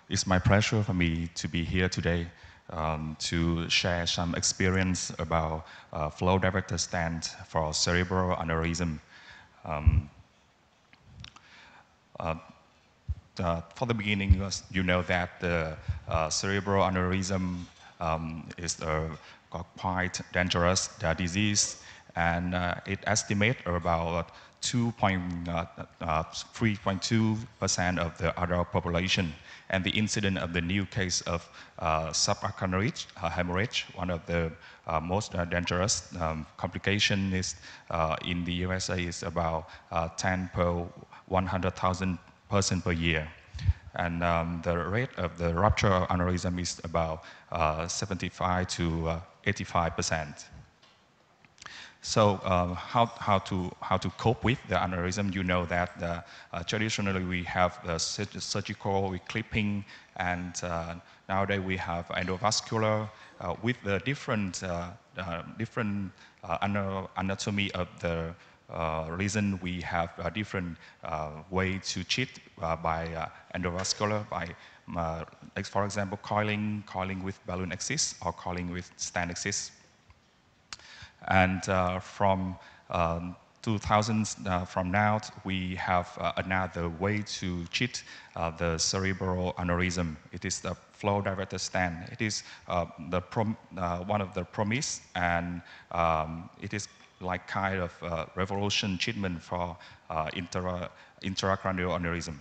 It's my pleasure for me to be here today to share some experience about flow director stent for cerebral aneurysm. Um, for the beginning, you know that the cerebral aneurysm is a quite dangerous disease, and it estimates about 3.2% of the adult population. And the incidence of the new case of subarachnoid hemorrhage, one of the most dangerous complication is in the USA is about 10 per 100,000 person per year. And the rate of the rupture aneurysm is about 75 to 85%. So how to cope with the aneurysm? You know that traditionally we have the surgical with clipping, and nowadays we have endovascular with the different anatomy of the reason. We have a different way to treat by endovascular, by for example coiling with balloon axis or coiling with stent axis. And from 2000s from now, we have another way to treat the cerebral aneurysm. It is the flow directed stent. It is one of the promise, and it is like kind of revolution treatment for intracranial aneurysm.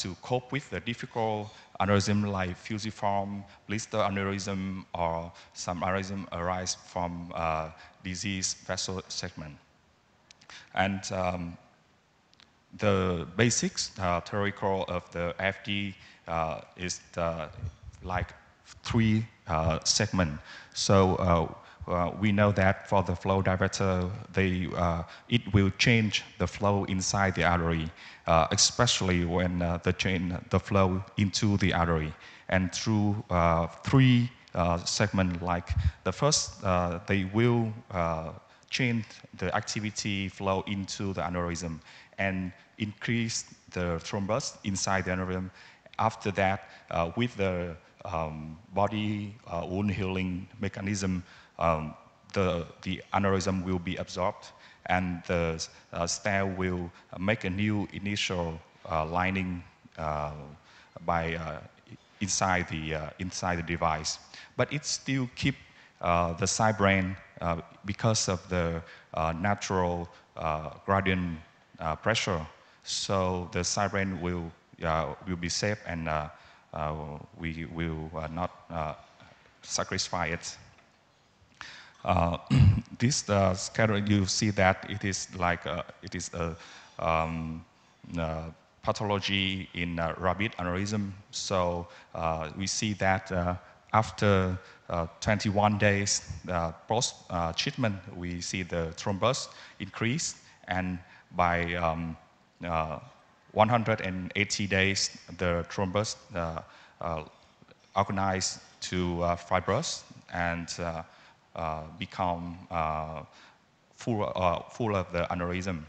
To cope with the difficult aneurysm like fusiform, blister aneurysm, or some aneurysm arise from disease vessel segment. And the basics theoretical of the FD is like three segment. So we know that for the flow diverter, it will change the flow inside the artery, especially when the flow into the artery. And through three segments, like the first, they will change the activity flow into the aneurysm and increase the thrombus inside the aneurysm. After that, with the body wound healing mechanism, the aneurysm will be absorbed, and the stent will make a new initial lining by inside the device. But it still keep the side brain because of the natural gradient pressure. So the side brain will be safe, and we will not sacrifice it. This schedule, you see that it is like a pathology in rapid aneurysm. So we see that after 21 days post treatment, we see the thrombus increase, and by 180 days, the thrombus organize to fibrous and become full of the aneurysm,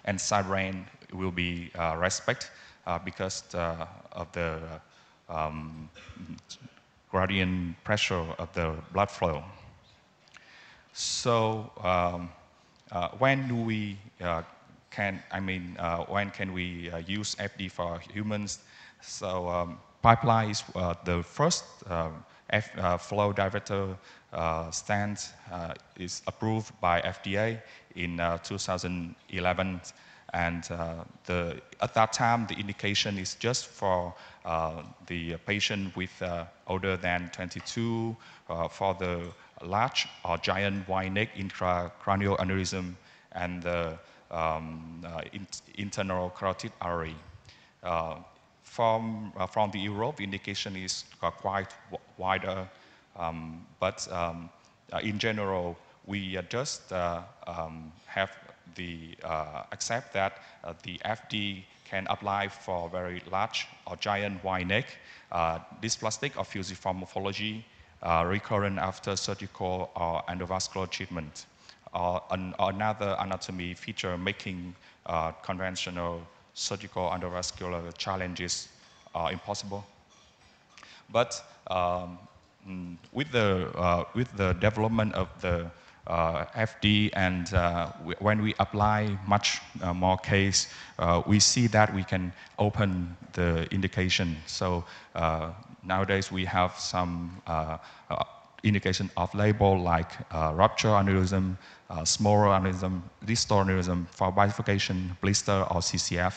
and side brain will be respect because of the gradient pressure of the blood flow. So when do we when can we use FD for humans? So pipeline is the first flow diverter stent is approved by FDA in 2011, and at that time the indication is just for the patient with older than 22 for the large or giant wide neck intracranial aneurysm and the internal carotid artery. From the Europe, the indication is quite wider, but in general, we just have the accept that the FD can apply for very large or giant wide neck, dysplastic or fusiform morphology, recurrent after surgical or endovascular treatment, or another anatomy feature making conventional surgical endovascular challenges are impossible. But with the development of the FD and when we apply much more case, we see that we can open the indication. So nowadays we have some indication of label like rupture aneurysm, smaller aneurysm, distal aneurysm for bifurcation, blister, or CCF.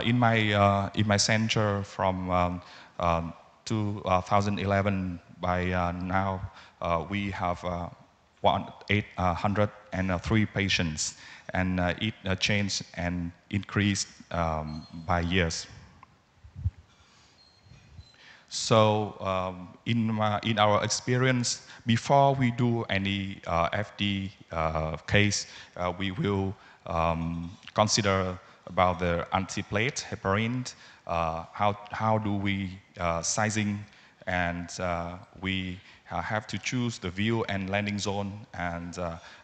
In my center from 2011 by now, we have 803 patients, and it changed and increased by years. So in our experience, before we do any FD case, we will consider about the antiplate, heparin, how do we sizing, and we have to choose the view and landing zone, and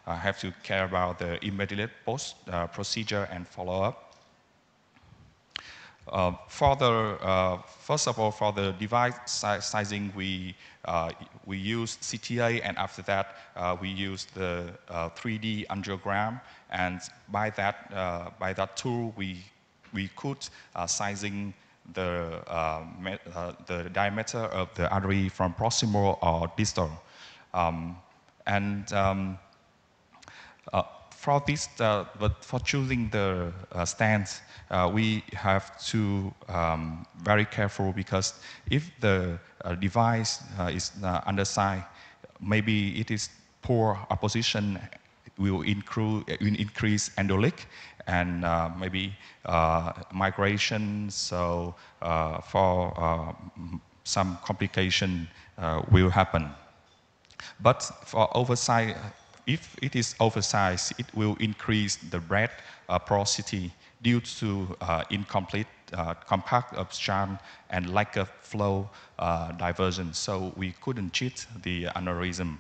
have to care about the immediate post procedure and follow-up. First of all, for the device sizing, we use CTA, and after that, we use the 3D angiogram, and by that tool, we could sizing the diameter of the artery from proximal or distal, for this, but for choosing the stance, we have to very careful, because if the device is undersized, maybe it is poor apposition, will increase endoleak and maybe migration. So for some complication will happen. But for oversight, if it is oversized, it will increase the breath porosity due to incomplete compact obstruction and lack of flow diversion. So we couldn't treat the aneurysm.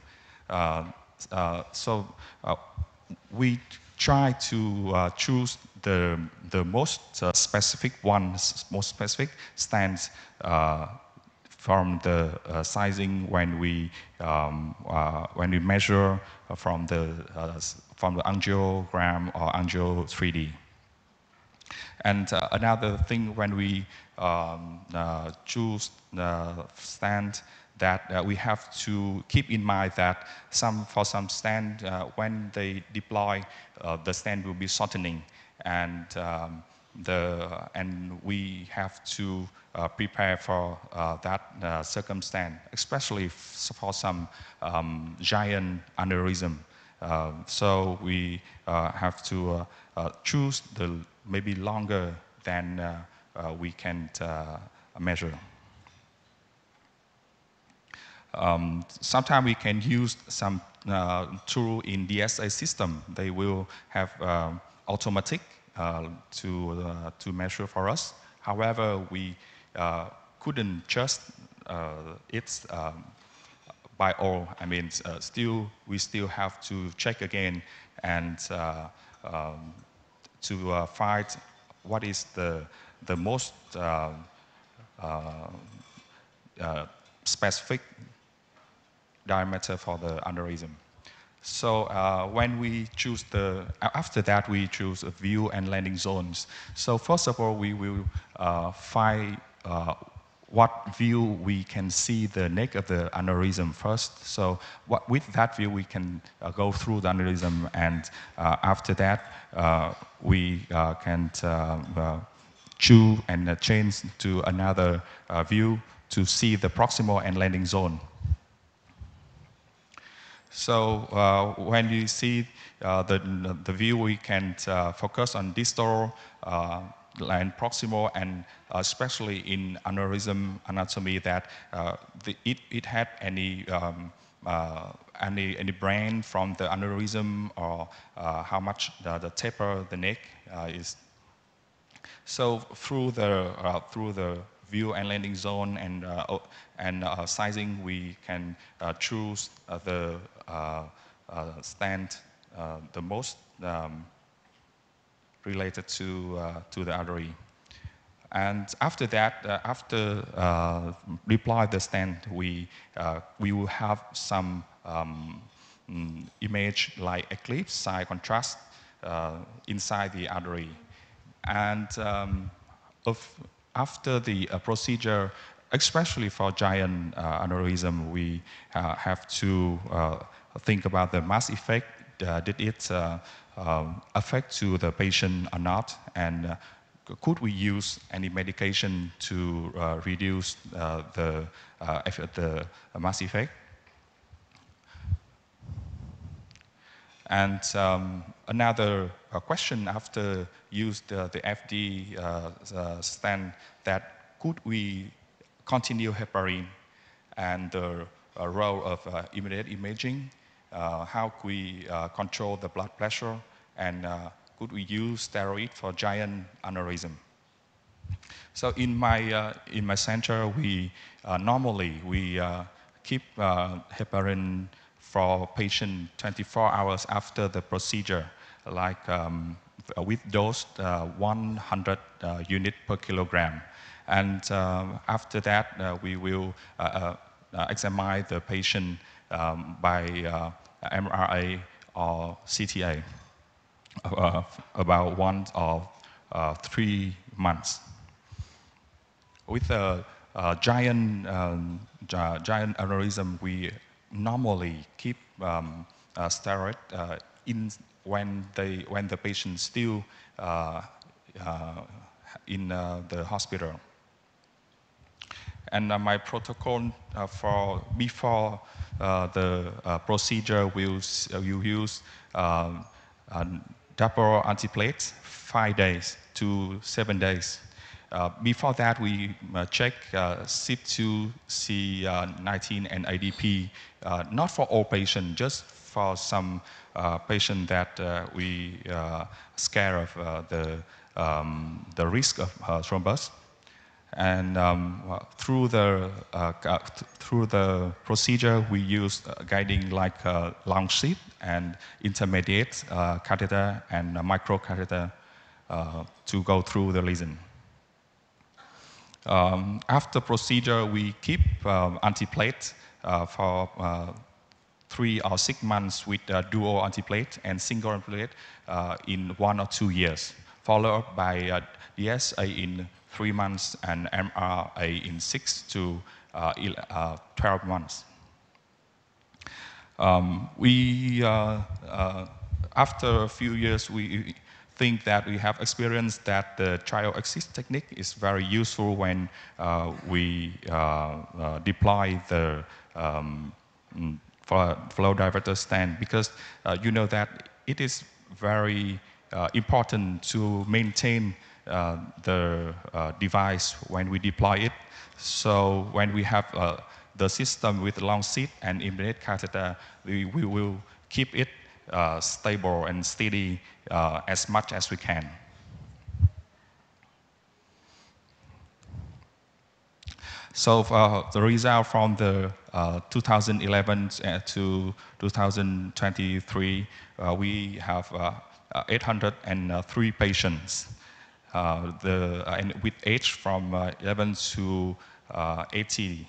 We try to choose the most specific ones, most specific stance from the sizing when we measure from the angiogram or angio 3D. And another thing, when we choose the stand, that we have to keep in mind that for some stand, when they deploy, the stand will be shortening, and we have to prepare for that circumstance, especially for some giant aneurysm. So we have to choose the maybe longer than we can measure. Sometimes we can use some tool in DSA system. They will have automatic to measure for us. However, we couldn't just it by all. I mean, we still have to check again and to find what is the most specific diameter for the aneurysm. So when we choose after that we choose a view and landing zones. So first of all, we will find what view we can see the neck of the aneurysm first. So with that view we can go through the aneurysm, and after that we can choose and change to another view to see the proximal and landing zone. So when you see the view, we can focus on distal and proximal, and especially in aneurysm anatomy, that it had any brain from the aneurysm, or how much the taper the neck is. So through the view and landing zone and sizing, we can choose the stand the most related to the artery. And after that, after deploy the stent, we will have some image like eclipse, side contrast inside the artery. And after the procedure, especially for giant aneurysm, we have to think about the mass effect. Did it affect to the patient or not? And could we use any medication to reduce the mass effect? And another question after use the FD stent, that could we continue heparin and the role of immediate imaging? How could we control the blood pressure? And could we use steroid for giant aneurysm? So in my center, we normally keep heparin for patient 24 hours after the procedure, like with dose 100 unit per kilogram. And after that, we will examine the patient by MRA or CTA about 1 or 3 months. With a giant aneurysm, we normally keep steroid in when the patient still in the hospital. And my protocol for before the procedure will use double antiplatelet 5 days to 7 days. Before that, we check CYP2, C19, and ADP, not for all patients, just for some patients that we scared of the risk of thrombus. And through the procedure, we use guiding like long sheet and intermediate catheter and micro catheter to go through the lesion. After procedure, we keep antiplate for 3 or 6 months with dual antiplate and single antiplate in 1 or 2 years, followed by DSA in 3 months and MRA in 6 to 12 months. After a few years, we think that we have experienced that the trial assist technique is very useful when we deploy the flow diverter stent, because you know that it is very important to maintain the device when we deploy it. So when we have the system with long seat and immediate catheter, we will keep it stable and steady as much as we can. So the result from the 2011 to 2023, we have 803 patients and with age from 11 to 80.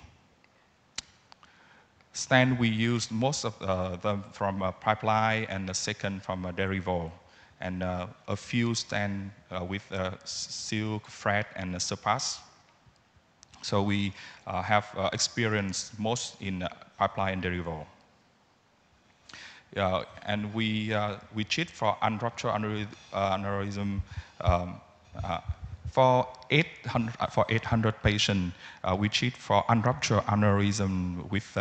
Stent, we use most of them from pipeline and the second from Derivo, and a few stent with silk, fret, and surpass. So we have experience most in pipeline and Derivo. And we treat for unruptured aneurysm. For 800 patients, we treat for unruptured aneurysm with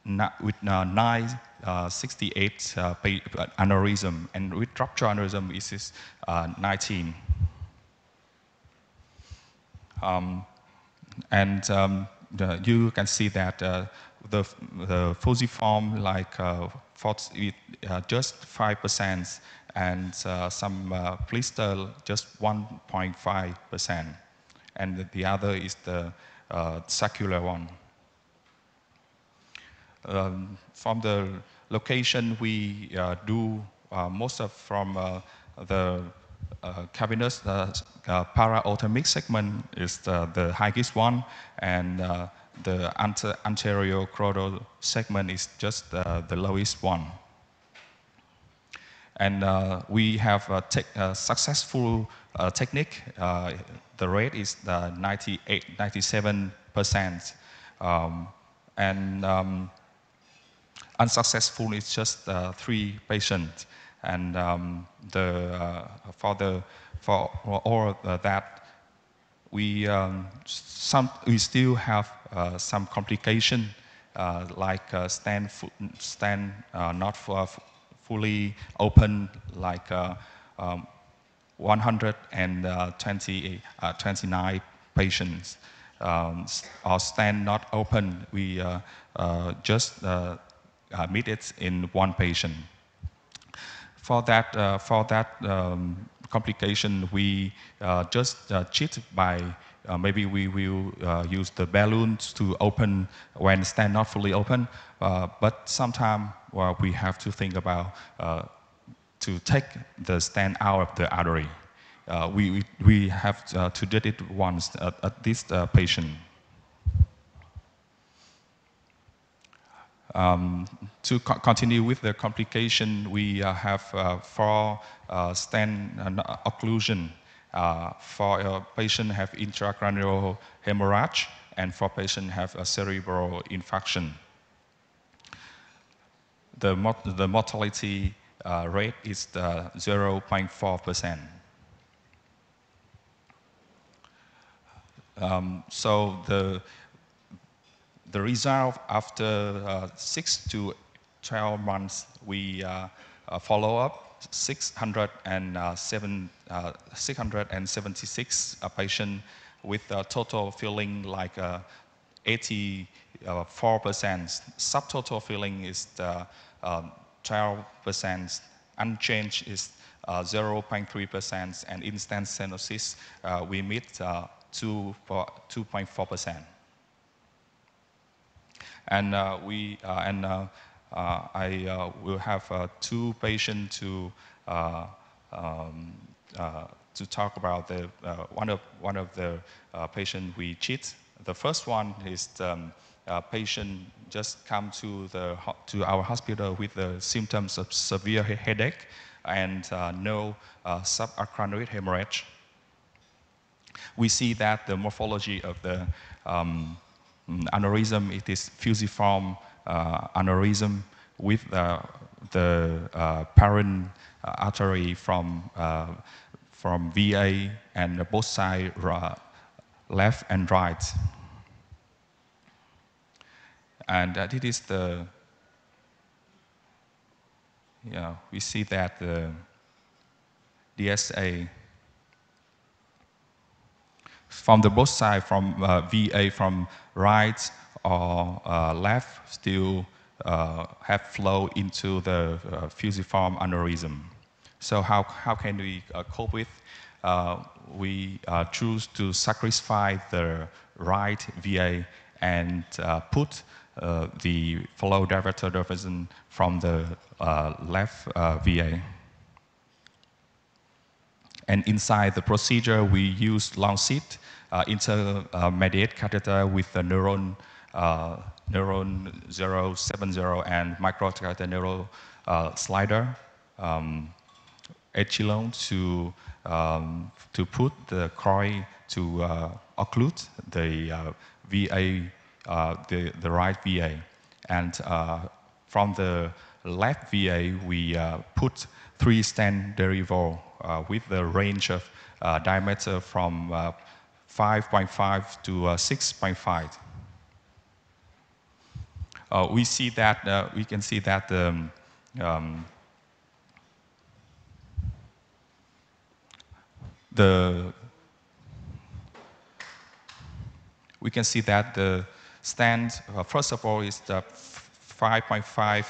968 aneurysm, and with ruptured aneurysm is 19. You can see that the fusiform like just 5%, and some blister just 1.5%, and the other is the circular one. From the location, we do most of from the cavernous para-automic segment is the highest one, and the anterior choroidal segment is just the lowest one. And we have a successful technique. The rate is 97%. And unsuccessful is just 3 patients. And for all of that, we still have some complication like stand not fully open, like 129 patients or stand not open. We just meet it in 1 patient. For that complication, we just cheat by maybe we will use the balloons to open when stand not fully open. But sometimes we have to think about to take the stand out of the artery. We have to do it once at this patient. To continue with the complication, we have 4 stent occlusion. For a patient have intracranial hemorrhage, and for patient have a cerebral infarction. The mortality rate is 0.4%. So the result after 6 to 12 months, we follow up 676 patients with a total filling like 84%. Subtotal filling is 12%. Unchanged is 0.3%, and instant stenosis we meet 2.4%. And I will have 2 patients to talk about the one of the patient we treat. The first one is patient just come to our hospital with the symptoms of severe headache and no subarachnoid hemorrhage. We see that the morphology of the aneurysm, it is fusiform aneurysm with the parent artery from VA and both sides, left and right. And it is we see that the DSA from the both sides, from VA from right or left, still have flow into the fusiform aneurysm. So how can we cope with? We choose to sacrifice the right VA and put the flow diverter diversion from the left VA. And inside the procedure, we use long seat intermediate catheter with the neuron 070 and microcatheter neural slider echelon to put the coil to occlude the VA, the right VA. And from the left VA, we put 3 stent derivative with the range of diameter from 5.5 to 6.5. We see that we can see that we can see that the stand first of all is the 5.5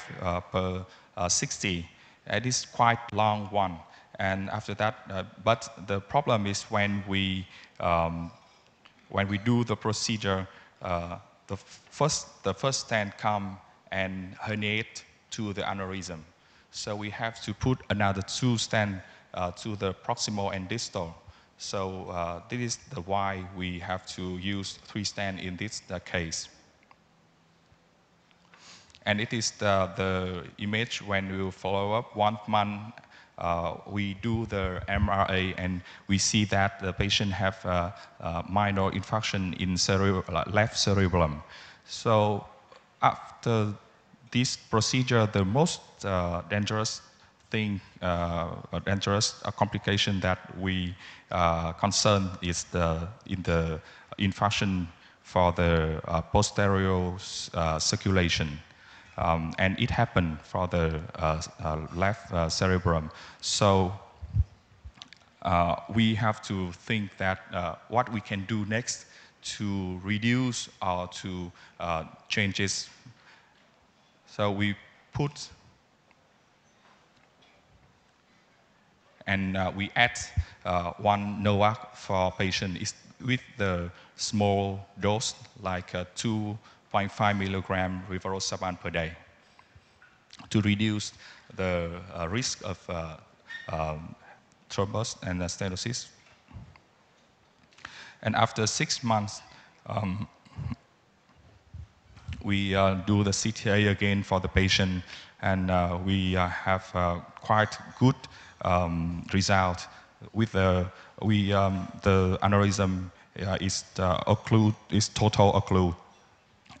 per 60. It is quite long one. And after that, but the problem is when we do the procedure, the first stent come and herniate to the aneurysm. So we have to put another 2 stents to the proximal and distal. So this is the why we have to use 3 stents in this case. And it is the image when we follow up 1 month. We do the MRA and we see that the patient have a minor infarction in left cerebellum. So after this procedure, the most dangerous thing, dangerous complication that we concern is in the infarction for the posterior circulation. And it happened for the left cerebellum. So we have to think that what we can do next to reduce or to change this. So we put and we add 1 NOAC for patient with the small dose, like 2.5 milligram rivaroxaban per day, to reduce the risk of thrombus and stenosis. And after 6 months, we do the CTA again for the patient, and we have quite good result. With the aneurysm is total occlude,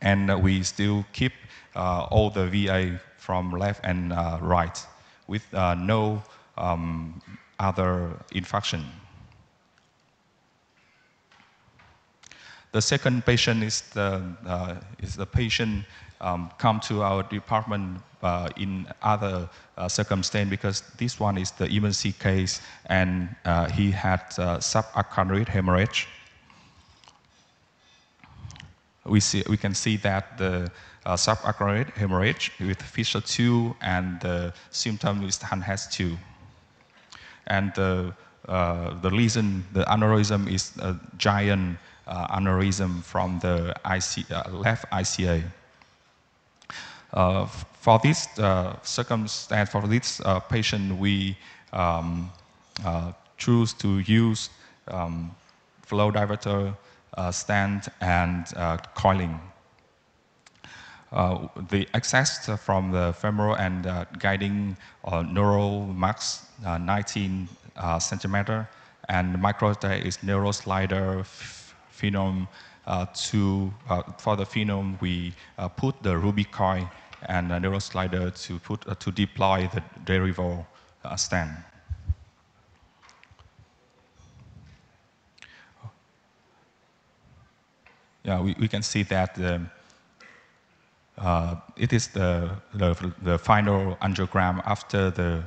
and we still keep all the VA from left and right with no other infarction. The second patient is the patient come to our department in other circumstance, because this one is the emergency case, and he had subarachnoid hemorrhage. We can see that the subarachnoid hemorrhage with fissure 2, and the symptom is ThS 2. And the lesion, the aneurysm, is a giant aneurysm from the left ICA. For this circumstance, for this patient, we choose to use flow diverter, stent, and coiling. The access from the femoral and guiding neural max 19 centimeter, and microartery is neural slider phenome. For the phenome, we put the ruby coil and a neural slider to deploy the derival stent. Yeah, we can see that it is the final angiogram after the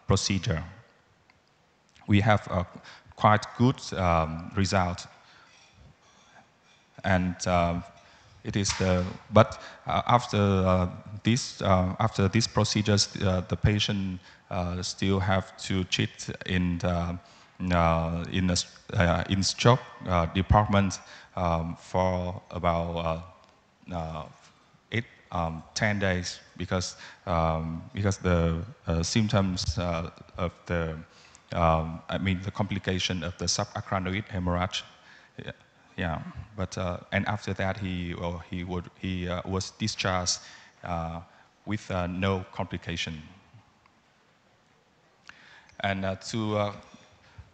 procedure. We have a quite good result, and it is after these procedures, the patient still have to treat in stroke department for about 10 days, because the symptoms of the the complication of the subarachnoid hemorrhage. Yeah, but and after that he was discharged with no complication. And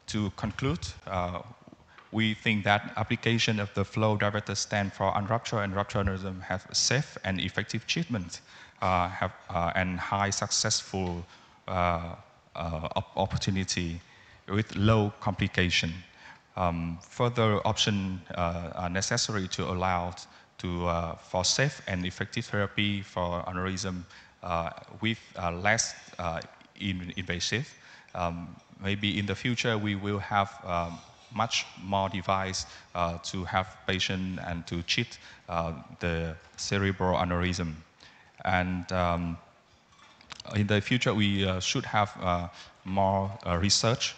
to conclude, we think that application of the flow diverter stent for unruptured and ruptured aneurysm have safe and effective treatment, and high successful opportunity with low complication. Further options are necessary to allow for safe and effective therapy for aneurysm with less invasive. Maybe in the future we will have much more device to have patient and to treat the cerebral aneurysm. And in the future we should have more research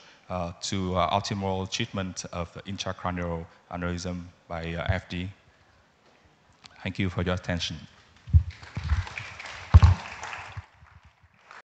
to optimal treatment of intracranial aneurysm by FD. Thank you for your attention.